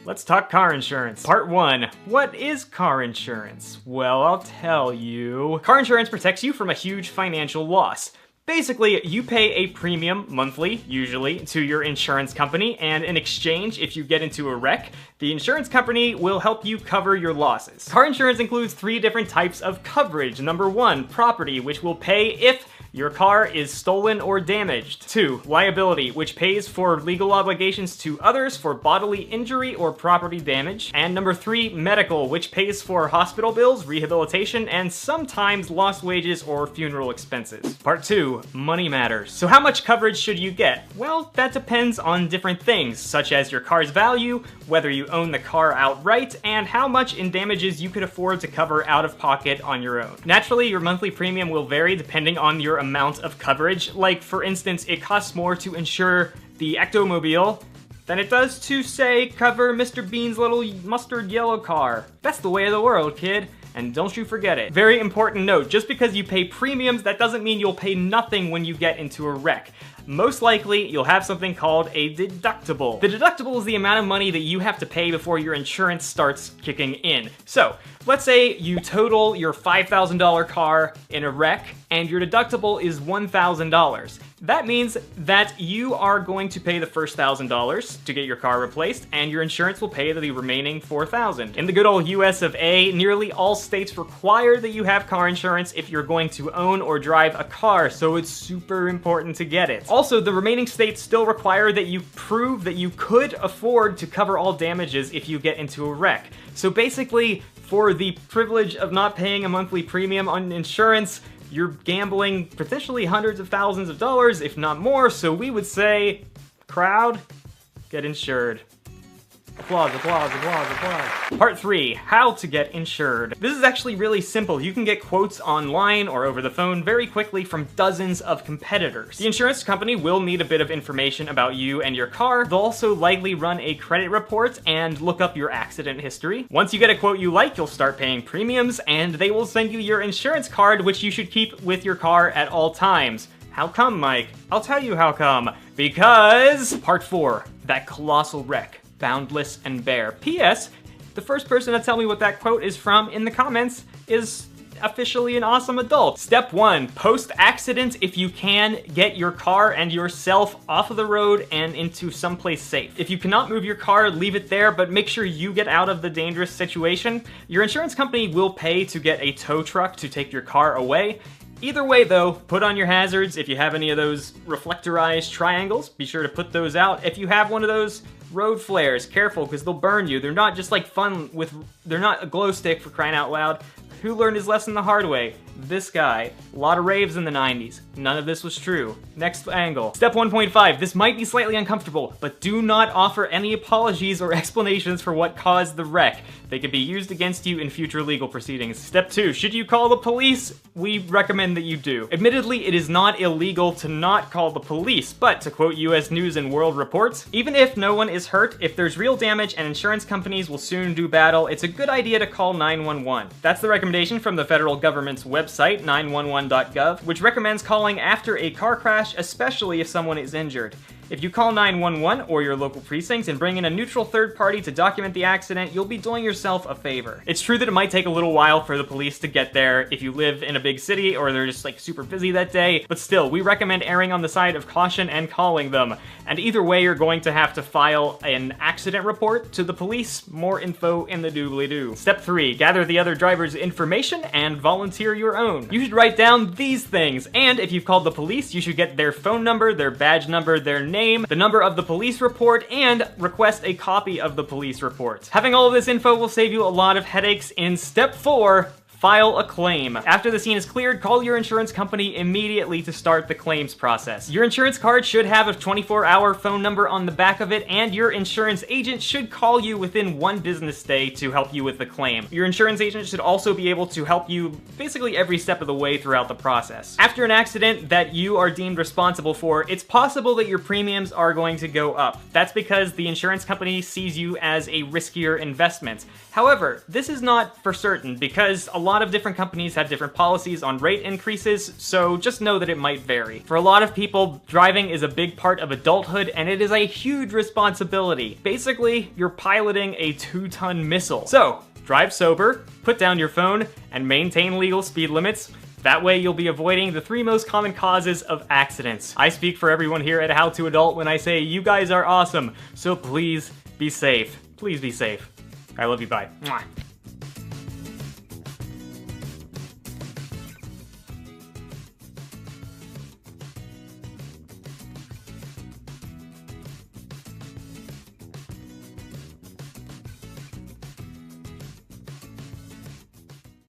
Let's talk car insurance. Part 1. What is car insurance? Well, I'll tell you. Car insurance protects you from a huge financial loss. Basically, you pay a premium monthly, usually, to your insurance company, and in exchange, if you get into a wreck, the insurance company will help you cover your losses. Car insurance includes 3 different types of coverage. Number 1, property, which will pay if your car is stolen or damaged. 2, liability, which pays for legal obligations to others for bodily injury or property damage. And number 3, medical, which pays for hospital bills, rehabilitation, and sometimes lost wages or funeral expenses. Part 2, money matters. So how much coverage should you get? Well, that depends on different things, such as your car's value, whether you own the car outright, and how much in damages you could afford to cover out of pocket on your own. Naturally, your monthly premium will vary depending on your amount of coverage. Like, for instance, it costs more to insure the Ectomobile than it does to, say, cover Mr. Bean's little mustard yellow car. That's the way of the world, kid. And don't you forget it. Very important note, just because you pay premiums, that doesn't mean you'll pay nothing when you get into a wreck. Most likely, you'll have something called a deductible. The deductible is the amount of money that you have to pay before your insurance starts kicking in. So, let's say you total your $5,000 car in a wreck, and your deductible is $1,000. That means that you are going to pay the first $1,000 to get your car replaced, and your insurance will pay the remaining $4,000. In the good old US of A, nearly all states require that you have car insurance if you're going to own or drive a car, so it's super important to get it. Also, the remaining states still require that you prove that you could afford to cover all damages if you get into a wreck. So basically, for the privilege of not paying a monthly premium on insurance, you're gambling potentially hundreds of thousands of dollars, if not more, so we would say, crowd, get insured. Applause, applause, applause, applause. Part 3, how to get insured. This is actually really simple. You can get quotes online or over the phone very quickly from dozens of competitors. The insurance company will need a bit of information about you and your car. They'll also likely run a credit report and look up your accident history. Once you get a quote you like, you'll start paying premiums, and they will send you your insurance card, which you should keep with your car at all times. How come, Mike? I'll tell you how come. Because Part 4, that colossal wreck. Boundless and bare. P.S. The first person to tell me what that quote is from in the comments is officially an awesome adult. Step 1, post-accident, if you can, get your car and yourself off of the road and into someplace safe. If you cannot move your car, leave it there, but make sure you get out of the dangerous situation. Your insurance company will pay to get a tow truck to take your car away. Either way though, put on your hazards. If you have any of those reflectorized triangles, be sure to put those out. If you have one of those road flares, careful, because they'll burn you. They're not just like fun with, they're not a glow stick, for crying out loud. Who learned his lesson the hard way? This guy. A lot of raves in the 90s. None of this was true. Next angle. Step 1.5. This might be slightly uncomfortable, but do not offer any apologies or explanations for what caused the wreck. They could be used against you in future legal proceedings. Step 2. Should you call the police? We recommend that you do. Admittedly, it is not illegal to not call the police, but to quote US News and World Reports, even if no one is hurt, if there's real damage and insurance companies will soon do battle, it's a good idea to call 911. That's the recommendation from the federal government's website, 911.gov, which recommends calling after a car crash, especially if someone is injured. If you call 911 or your local precinct and bring in a neutral third party to document the accident, you'll be doing yourself a favor. It's true that it might take a little while for the police to get there if you live in a big city or they're just like super busy that day, but still, we recommend erring on the side of caution and calling them. And either way, you're going to have to file an accident report to the police. More info in the doobly-doo. Step 3, gather the other driver's information and volunteer your own. You should write down these things, and if you've called the police, you should get their phone number, their badge number, their name, the number of the police report, and request a copy of the police report. Having all of this info will save you a lot of headaches in Step 4, file a claim. After the scene is cleared, call your insurance company immediately to start the claims process. Your insurance card should have a 24-hour phone number on the back of it, and your insurance agent should call you within 1 business day to help you with the claim. Your insurance agent should also be able to help you basically every step of the way throughout the process. After an accident that you are deemed responsible for, it's possible that your premiums are going to go up. That's because the insurance company sees you as a riskier investment. However, this is not for certain because a lot lot of different companies have different policies on rate increases, so just know that it might vary. For a lot of people, driving is a big part of adulthood, and it is a huge responsibility. Basically, you're piloting a 2-ton missile. So, drive sober, put down your phone, and maintain legal speed limits. That way you'll be avoiding the 3 most common causes of accidents. I speak for everyone here at How to Adult when I say you guys are awesome, so please be safe. Please be safe. I love you, bye. Mwah.